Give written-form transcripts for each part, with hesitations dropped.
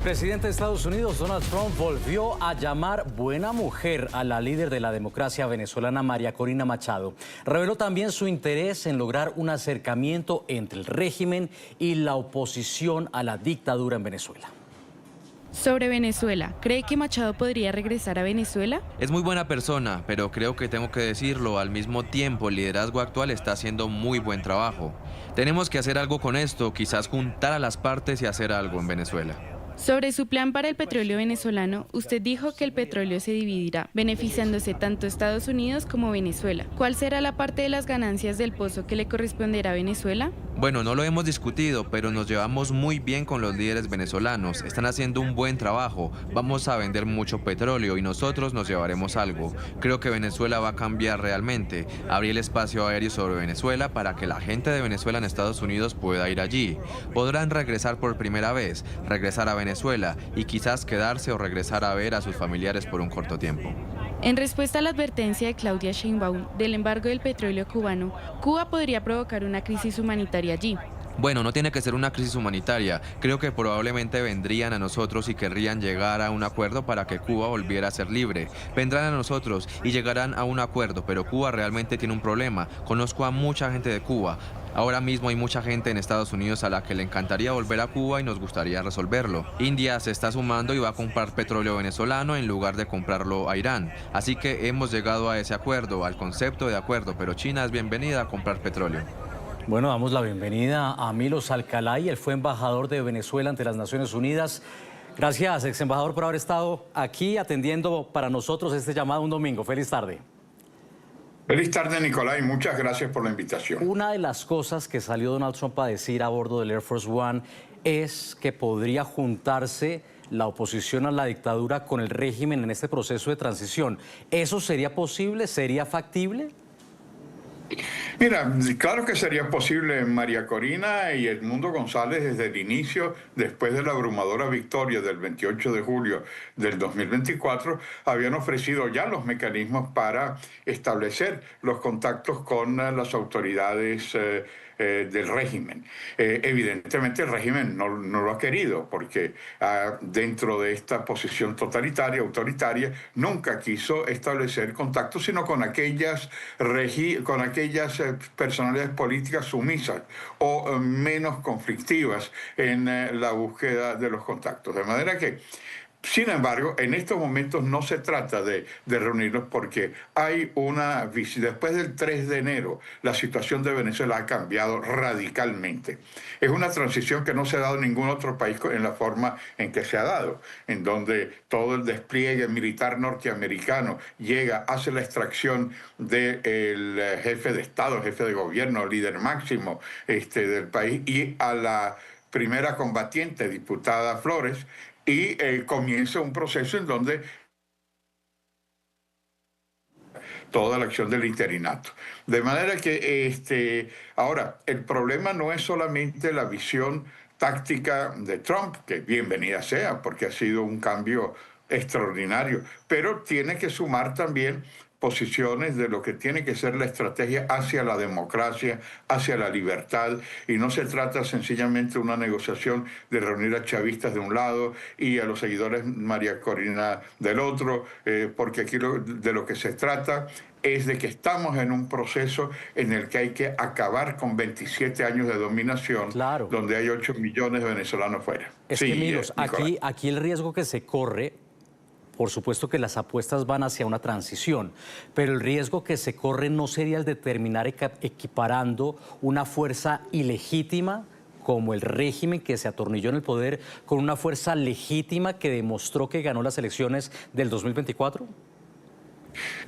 presidente de Estados Unidos, Donald Trump, volvió a llamar buena mujer a la líder de la democracia venezolana, María Corina Machado. Reveló también su interés en lograr un acercamiento entre el régimen y la oposición a la dictadura en Venezuela. Sobre Venezuela, ¿cree que Machado podría regresar a Venezuela? Es muy buena persona, pero creo que tengo que decirlo, al mismo tiempo el liderazgo actual está haciendo muy buen trabajo. Tenemos que hacer algo con esto, quizás juntar a las partes y hacer algo en Venezuela. Sobre su plan para el petróleo venezolano, usted dijo que el petróleo se dividirá, beneficiándose tanto Estados Unidos como Venezuela. ¿Cuál será la parte de las ganancias del pozo que le corresponderá a Venezuela? Bueno, no lo hemos discutido, pero nos llevamos muy bien con los líderes venezolanos. Están haciendo un buen trabajo. Vamos a vender mucho petróleo y nosotros nos llevaremos algo. Creo que Venezuela va a cambiar realmente. Abrí el espacio aéreo sobre Venezuela para que la gente de Venezuela en Estados Unidos pueda ir allí. Podrán regresar por primera vez, regresar a Venezuela y quizás quedarse o regresar a ver a sus familiares por un corto tiempo. En respuesta a la advertencia de Claudia Sheinbaum del embargo del petróleo cubano, Cuba podría provocar una crisis humanitaria allí. Bueno, no tiene que ser una crisis humanitaria. Creo que probablemente vendrían a nosotros y querrían llegar a un acuerdo para que Cuba volviera a ser libre. Vendrán a nosotros y llegarán a un acuerdo, pero Cuba realmente tiene un problema. Conozco a mucha gente de Cuba. Ahora mismo hay mucha gente en Estados Unidos a la que le encantaría volver a Cuba y nos gustaría resolverlo. India se está sumando y va a comprar petróleo venezolano en lugar de comprarlo a Irán. Así que hemos llegado a ese acuerdo, al concepto de acuerdo, pero China es bienvenida a comprar petróleo. Bueno, damos la bienvenida a Milos Alcalay, él fue embajador de Venezuela ante las Naciones Unidas. Gracias, ex embajador, por haber estado aquí atendiendo para nosotros este llamado un domingo. Feliz tarde. Feliz tarde, Nicolás, y muchas gracias por la invitación. Una de las cosas que salió Donald Trump a decir a bordo del Air Force One es que podría juntarse la oposición a la dictadura con el régimen en este proceso de transición. ¿Eso sería posible? ¿Sería factible? Mira, claro que sería posible. María Corina y Edmundo González desde el inicio, después de la abrumadora victoria del 28 de julio del 2024, habían ofrecido ya los mecanismos para establecer los contactos con las autoridades del régimen. Evidentemente el régimen no lo ha querido porque dentro de esta posición totalitaria, autoritaria, nunca quiso establecer contactos sino con aquellas personalidades políticas sumisas o menos conflictivas en la búsqueda de los contactos. De manera que, sin embargo, en estos momentos no se trata de reunirnos porque hay después del 3 de enero, la situación de Venezuela ha cambiado radicalmente. Es una transición que no se ha dado en ningún otro país en la forma en que se ha dado, en donde todo el despliegue militar norteamericano llega, hace la extracción del jefe de Estado, jefe de gobierno, líder máximo del país, y a la primera combatiente, diputada Flores, y comienza un proceso en donde toda la acción del interinato. De manera que ahora, el problema no es solamente la visión táctica de Trump, que bienvenida sea, porque ha sido un cambio extraordinario, pero tiene que sumar también posiciones de lo que tiene que ser la estrategia hacia la democracia, hacia la libertad, y no se trata sencillamente de una negociación de reunir a chavistas de un lado y a los seguidores María Corina del otro, porque aquí de lo que se trata es de que estamos en un proceso en el que hay que acabar con 27 años de dominación, claro, donde hay 8 millones de venezolanos fuera. Es sí, que, Milos, aquí el riesgo que se corre, por supuesto que las apuestas van hacia una transición, pero el riesgo que se corre no sería el de terminar equiparando una fuerza ilegítima como el régimen que se atornilló en el poder con una fuerza legítima que demostró que ganó las elecciones del 2024.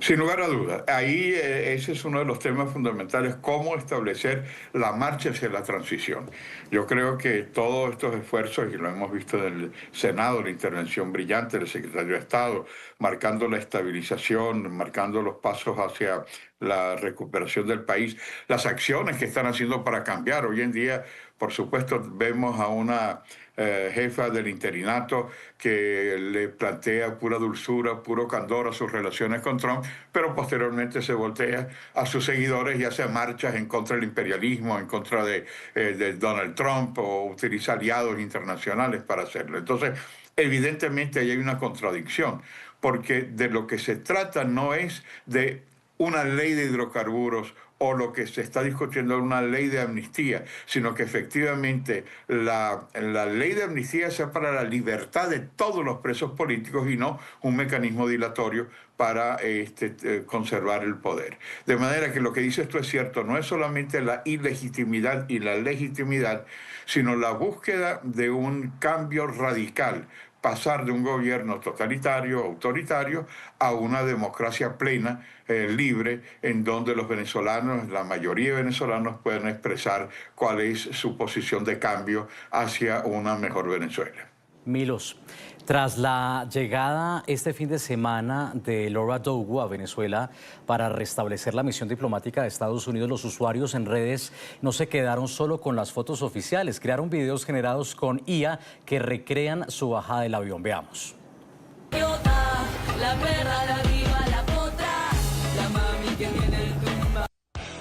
Sin lugar a dudas, ahí ese es uno de los temas fundamentales, cómo establecer la marcha hacia la transición. Yo creo que todos estos esfuerzos, y lo hemos visto en el Senado, la intervención brillante del secretario de Estado, marcando la estabilización, marcando los pasos hacia la recuperación del país, las acciones que están haciendo para cambiar. Hoy en día, por supuesto, vemos a una jefa del interinato que le plantea pura dulzura, puro candor a sus relaciones con Trump, pero posteriormente se voltea a sus seguidores y hace marchas en contra del imperialismo, en contra de Donald Trump, o utiliza aliados internacionales para hacerlo. Entonces, evidentemente ahí hay una contradicción, porque de lo que se trata no es de una ley de hidrocarburos o lo que se está discutiendo es una ley de amnistía, sino que efectivamente la ley de amnistía sea para la libertad de todos los presos políticos y no un mecanismo dilatorio para conservar el poder. De manera que lo que dices tú es cierto, no es solamente la ilegitimidad y la legitimidad, sino la búsqueda de un cambio radical, pasar de un gobierno totalitario, autoritario, a una democracia plena, libre, en donde los venezolanos, la mayoría de venezolanos, pueden expresar cuál es su posición de cambio hacia una mejor Venezuela. Milos, tras la llegada este fin de semana de Laura Dogu a Venezuela para restablecer la misión diplomática de Estados Unidos, los usuarios en redes no se quedaron solo con las fotos oficiales, crearon videos generados con IA que recrean su bajada del avión. Veamos. La perra, la diva, la potra, la mami que tiene el tumba.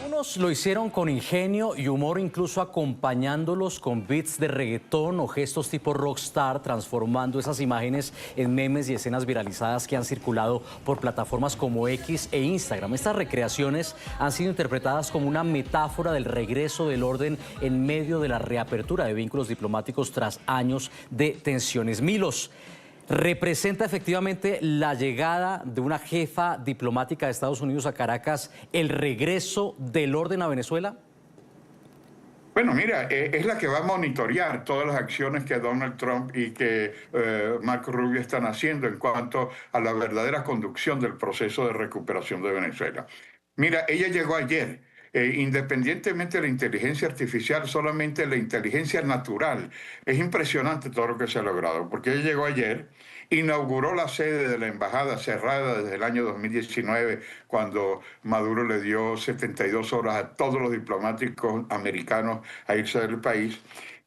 Unos lo hicieron con ingenio y humor, incluso acompañándolos con beats de reggaetón o gestos tipo rockstar, transformando esas imágenes en memes y escenas viralizadas que han circulado por plataformas como X e Instagram. Estas recreaciones han sido interpretadas como una metáfora del regreso del orden en medio de la reapertura de vínculos diplomáticos tras años de tensiones. Milos, ¿representa efectivamente la llegada de una jefa diplomática de Estados Unidos a Caracas el regreso del orden a Venezuela? Bueno, mira, es la que va a monitorear todas las acciones que Donald Trump y que Marco Rubio están haciendo en cuanto a la verdadera conducción del proceso de recuperación de Venezuela. Mira, ella llegó ayer. Independientemente de la inteligencia artificial, solamente la inteligencia natural. Es impresionante todo lo que se ha logrado, porque ella llegó ayer, inauguró la sede de la embajada cerrada desde el año 2019, cuando Maduro le dio 72 horas a todos los diplomáticos americanos a irse del país.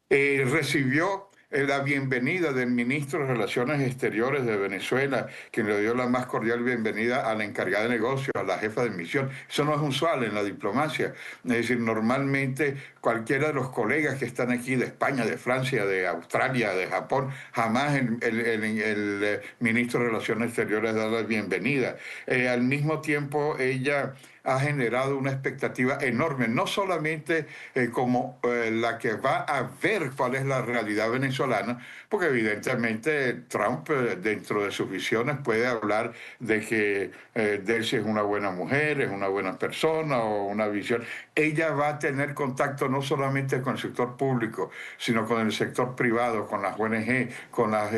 Recibió la bienvenida del ministro de Relaciones Exteriores de Venezuela, quien le dio la más cordial bienvenida a la encargada de negocios, a la jefa de misión. Eso no es usual en la diplomacia. Es decir, normalmente cualquiera de los colegas que están aquí de España, de Francia, de Australia, de Japón, jamás el ministro de Relaciones Exteriores da la bienvenida. Al mismo tiempo, ella ha generado una expectativa enorme, no solamente como la que va a ver cuál es la realidad venezolana, porque evidentemente Trump dentro de sus visiones puede hablar de que Delcy es una buena mujer, es una buena persona o una visión. Ella va a tener contacto no solamente con el sector público, sino con el sector privado, con las ONG, con las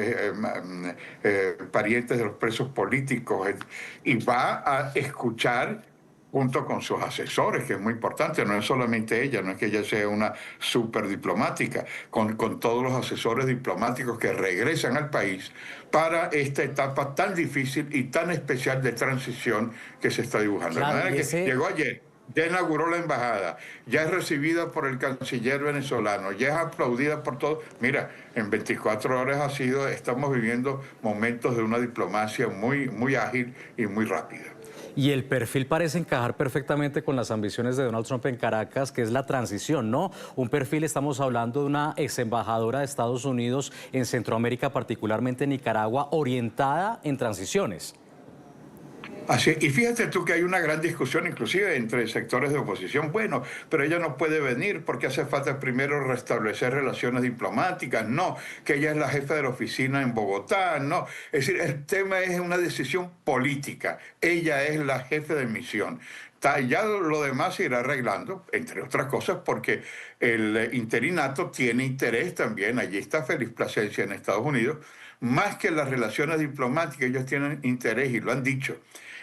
parientes de los presos políticos, y va a escuchar junto con sus asesores, que es muy importante, no es solamente ella, no es que ella sea una súper diplomática, con todos los asesores diplomáticos que regresan al país para esta etapa tan difícil y tan especial de transición que se está dibujando. Claro, de manera que llegó ayer, ya inauguró la embajada, ya es recibida por el canciller venezolano, ya es aplaudida por todos. Mira, en 24 horas estamos viviendo momentos de una diplomacia muy, muy ágil y muy rápida. Y el perfil parece encajar perfectamente con las ambiciones de Donald Trump en Caracas, que es la transición, ¿no? Un perfil, estamos hablando de una ex embajadora de Estados Unidos en Centroamérica, particularmente en Nicaragua, orientada en transiciones. Así, y fíjate tú que hay una gran discusión inclusive entre sectores de oposición. Bueno, pero ella no puede venir porque hace falta primero restablecer relaciones diplomáticas. No, que ella es la jefa de la oficina en Bogotá. No, es decir, el tema es una decisión política. Ella es la jefe de misión. Ya lo demás se irá arreglando, entre otras cosas, porque el interinato tiene interés también. Allí está Félix Plasencia en Estados Unidos. Más que las relaciones diplomáticas, ellos tienen interés, y lo han dicho,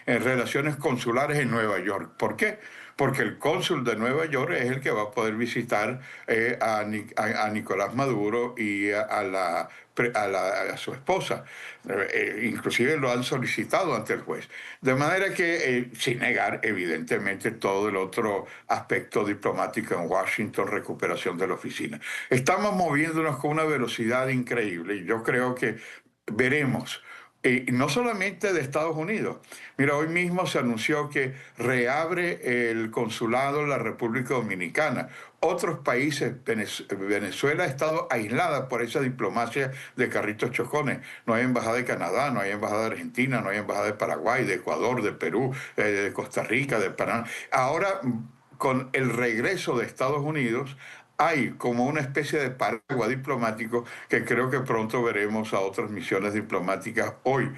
en relaciones consulares en Nueva York. ¿Por qué? Porque el cónsul de Nueva York es el que va a poder visitar a Nicolás Maduro y a su esposa. Inclusive lo han solicitado ante el juez. De manera que, sin negar, evidentemente, todo el otro aspecto diplomático en Washington, recuperación de la oficina. Estamos moviéndonos con una velocidad increíble y yo creo que veremos Y no solamente de Estados Unidos. Mira, hoy mismo se anunció que reabre el consulado en la República Dominicana. Otros países, Venezuela ha estado aislada por esa diplomacia de carritos chocones. No hay embajada de Canadá, no hay embajada de Argentina, no hay embajada de Paraguay, de Ecuador, de Perú, de Costa Rica, de Panamá. Ahora, con el regreso de Estados Unidos, hay como una especie de paraguas diplomático que creo que pronto veremos a otras misiones diplomáticas hoy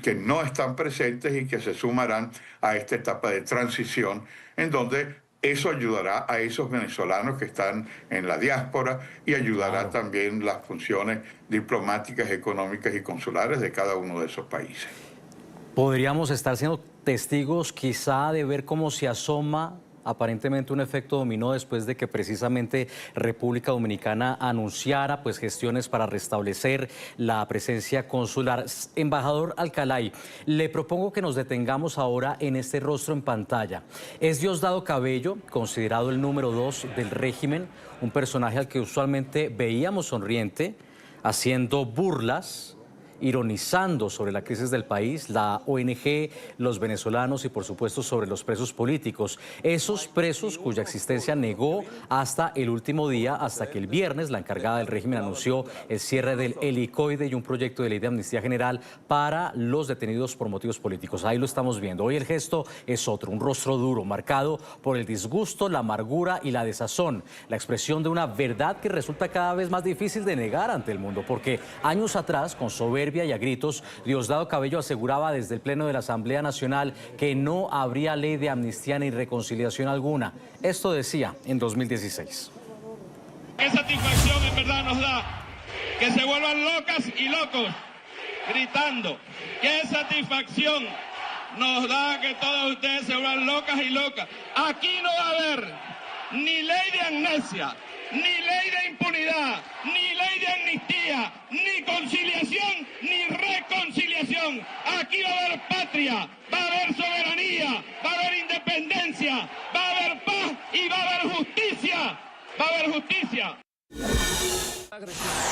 que no están presentes y que se sumarán a esta etapa de transición en donde eso ayudará a esos venezolanos que están en la diáspora y ayudará también las funciones diplomáticas, económicas y consulares de cada uno de esos países. Podríamos estar siendo testigos quizá de ver cómo se asoma aparentemente un efecto dominó después de que precisamente República Dominicana anunciara pues gestiones para restablecer la presencia consular. Embajador Alcalay, le propongo que nos detengamos ahora en este rostro en pantalla. Es Diosdado Cabello, considerado el número 2 del régimen, un personaje al que usualmente veíamos sonriente, haciendo burlas, ironizando sobre la crisis del país, la ONG, los venezolanos y por supuesto sobre los presos políticos. Esos presos cuya existencia negó hasta el último día, hasta que el viernes la encargada del régimen anunció el cierre del helicoide y un proyecto de ley de amnistía general para los detenidos por motivos políticos. Ahí lo estamos viendo. Hoy el gesto es otro, un rostro duro, marcado por el disgusto, la amargura y la desazón, la expresión de una verdad que resulta cada vez más difícil de negar ante el mundo, porque años atrás, con soberbia y a gritos, Diosdado Cabello aseguraba desde el Pleno de la Asamblea Nacional que no habría ley de amnistía ni reconciliación alguna. Esto decía en 2016. ¿Qué satisfacción en verdad nos da que se vuelvan locas y locos gritando? ¿Qué satisfacción nos da que todos ustedes se vuelvan locas y locas? Aquí no va a haber ni ley de amnesia, ni ley de impunidad, ni ley de amnistía, ni conciliación, ni reconciliación. Aquí va a haber patria, va a haber soberanía, va a haber independencia, va a haber paz y va a haber justicia. Va a haber justicia.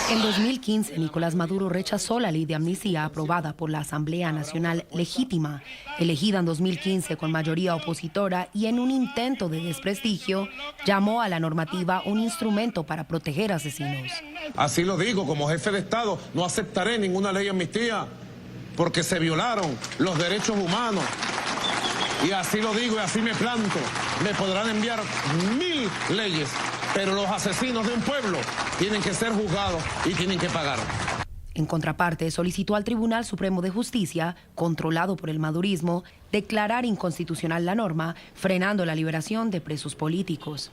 En 2015, Nicolás Maduro rechazó la ley de amnistía aprobada por la Asamblea Nacional Legítima, elegida en 2015 con mayoría opositora, y en un intento de desprestigio llamó a la normativa un instrumento para proteger asesinos. Así lo digo, como jefe de Estado, no aceptaré ninguna ley de amnistía porque se violaron los derechos humanos. Y así lo digo y así me planto. Me podrán enviar 1000 leyes, pero los asesinos de un pueblo tienen que ser juzgados y tienen que pagar. En contraparte, solicitó al Tribunal Supremo de Justicia, controlado por el madurismo, declarar inconstitucional la norma, frenando la liberación de presos políticos.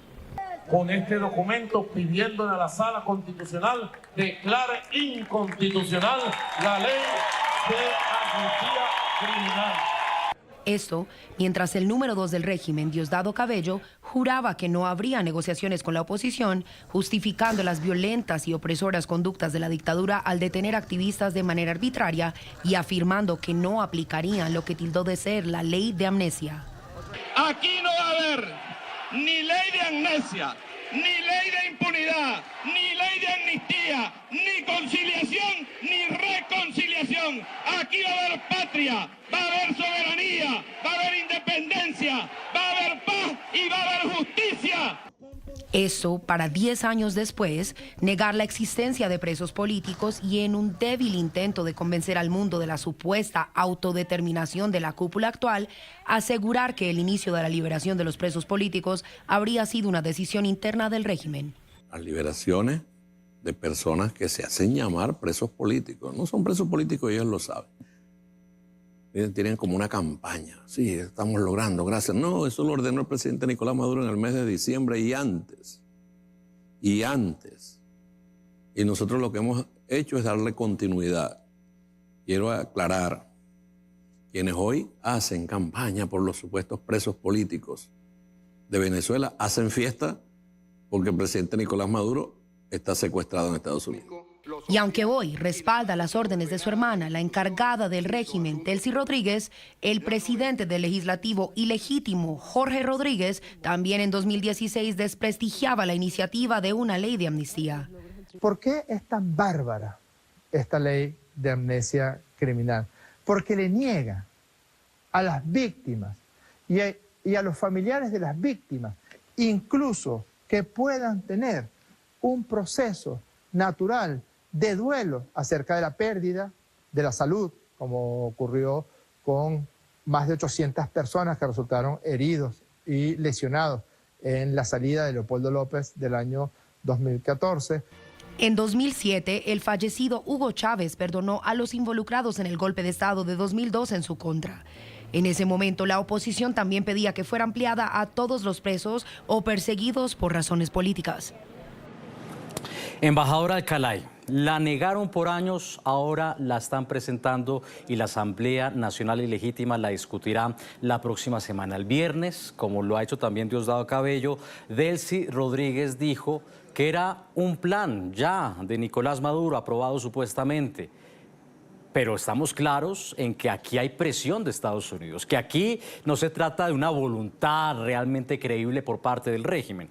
Con este documento pidiéndole a la Sala Constitucional declare inconstitucional la ley de amnistía criminal. Esto mientras el número 2 del régimen, Diosdado Cabello, juraba que no habría negociaciones con la oposición, justificando las violentas y opresoras conductas de la dictadura al detener activistas de manera arbitraria y afirmando que no aplicarían lo que tildó de ser la ley de amnesia. Aquí no va a haber ni ley de amnesia, ni ley de impunidad, ni ley de amnistía, ni conciliación, ni reconciliación. Aquí va a haber patria, va a haber soberanía, va a haber independencia, va a haber paz y va a haber justicia. Eso para 10 años después, negar la existencia de presos políticos y en un débil intento de convencer al mundo de la supuesta autodeterminación de la cúpula actual, asegurar que el inicio de la liberación de los presos políticos habría sido una decisión interna del régimen. Las liberaciones de personas que se hacen llamar presos políticos. No son presos políticos, ellos lo saben. Tienen como una campaña. Sí, estamos logrando, gracias. No, eso lo ordenó el presidente Nicolás Maduro en el mes de diciembre y antes. Y antes. Y nosotros lo que hemos hecho es darle continuidad. Quiero aclarar, quienes hoy hacen campaña por los supuestos presos políticos de Venezuela, hacen fiesta porque el presidente Nicolás Maduro está secuestrado en Estados Unidos. Y aunque hoy respalda las órdenes de su hermana, la encargada del régimen, Delcy Rodríguez, el presidente del legislativo ilegítimo, Jorge Rodríguez, también en 2016 desprestigiaba la iniciativa de una ley de amnistía. ¿Por qué es tan bárbara esta ley de amnesia criminal, porque le niega a las víctimas y a los familiares de las víctimas, incluso que puedan tener un proceso natural de duelo acerca de la pérdida de la salud, como ocurrió con más de 800 personas que resultaron heridos y lesionados en la salida de Leopoldo López del año 2014. En 2007, el fallecido Hugo Chávez perdonó a los involucrados en el golpe de Estado de 2002 en su contra. En ese momento, la oposición también pedía que fuera ampliada a todos los presos o perseguidos por razones políticas. Embajadora Alcalay, la negaron por años, ahora la están presentando y la Asamblea Nacional Ilegítima la discutirá la próxima semana. El viernes, como lo ha hecho también Diosdado Cabello, Delcy Rodríguez dijo que era un plan ya de Nicolás Maduro, aprobado supuestamente. Pero estamos claros en que aquí hay presión de Estados Unidos, que aquí no se trata de una voluntad realmente creíble por parte del régimen.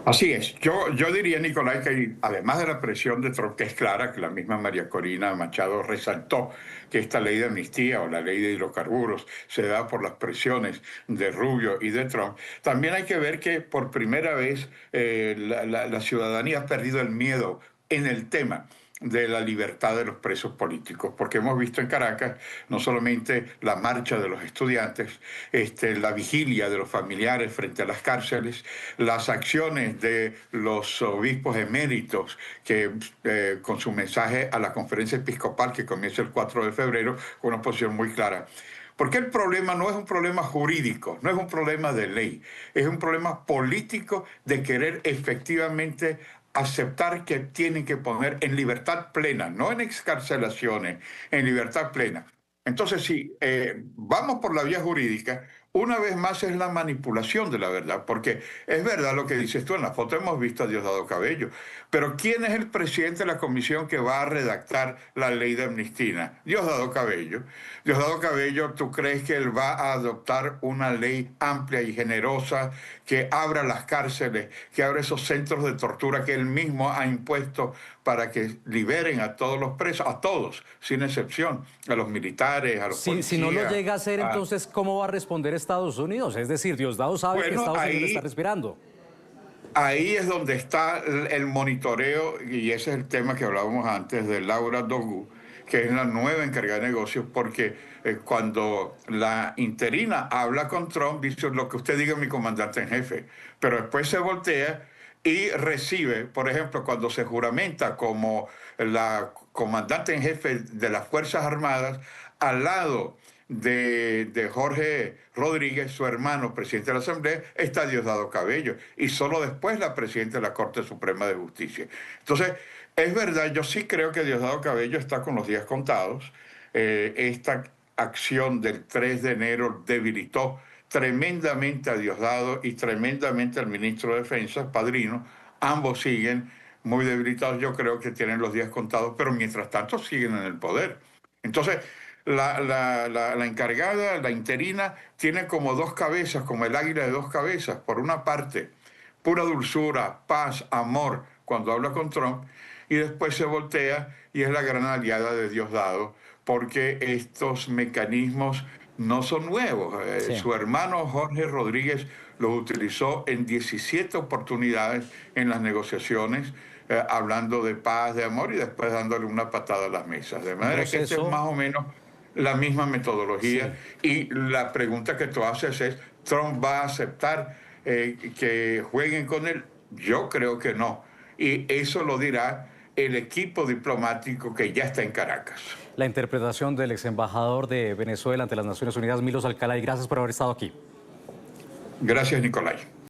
Así es. Yo diría, Nicolás, que además de la presión de Trump, que es clara, que la misma María Corina Machado resaltó que esta ley de amnistía o la ley de hidrocarburos se da por las presiones de Rubio y de Trump, también hay que ver que por primera vez la ciudadanía ha perdido el miedo en el tema de la libertad de los presos políticos, porque hemos visto en Caracas no solamente la marcha de los estudiantes, la vigilia de los familiares frente a las cárceles, las acciones de los obispos eméritos que con su mensaje a la conferencia episcopal que comienza el 4 de febrero con una posición muy clara. Porque el problema no es un problema jurídico, no es un problema de ley, es un problema político de querer efectivamente aceptar que tienen que poner en libertad plena, no en excarcelaciones, en libertad plena. Entonces, si vamos por la vía jurídica, una vez más es la manipulación de la verdad, porque es verdad lo que dices tú, en la foto hemos visto a Diosdado Cabello, pero ¿quién es el presidente de la comisión que va a redactar la ley de amnistía? Diosdado Cabello. Diosdado Cabello, ¿tú crees que él va a adoptar una ley amplia y generosa que abra las cárceles, que abra esos centros de tortura que él mismo ha impuesto para que liberen a todos los presos, a todos, sin excepción, a los militares, a los policías? Si no lo llega a hacer, entonces, ¿cómo va a responder Estados Unidos? Es decir, Diosdado sabe que Estados Unidos está respirando. Ahí es donde está el monitoreo, y ese es el tema que hablábamos antes de Laura Dogu, que es la nueva encargada de negocios, porque cuando la interina habla con Trump, dice lo que usted diga, mi comandante en jefe, pero después se voltea y recibe, por ejemplo, cuando se juramenta como la comandante en jefe de las Fuerzas Armadas, al lado de Jorge Rodríguez, su hermano, presidente de la Asamblea, está Diosdado Cabello, y solo después la presidenta de la Corte Suprema de Justicia. Entonces, es verdad, yo sí creo que Diosdado Cabello está con los días contados. Esta acción del 3 de enero debilitó tremendamente a Diosdado y tremendamente al ministro de Defensa, Padrino. Ambos siguen muy debilitados, yo creo que tienen los días contados, pero mientras tanto siguen en el poder. Entonces, la encargada, la interina, tiene como dos cabezas, como el águila de dos cabezas. Por una parte, pura dulzura, paz, amor, cuando habla con Trump, y después se voltea y es la gran aliada de Diosdado, porque estos mecanismos no son nuevos. Sí. Su hermano Jorge Rodríguez los utilizó en 17 oportunidades en las negociaciones, hablando de paz, de amor, y después dándole una patada a las mesas. De manera que esta es más o menos la misma metodología. Sí. Y la pregunta que tú haces es, ¿Trump va a aceptar que jueguen con él? Yo creo que no. Y eso lo dirá el equipo diplomático que ya está en Caracas. La interpretación del ex embajador de Venezuela ante las Naciones Unidas, Milos Alcalay. Gracias por haber estado aquí. Gracias, Nicolás.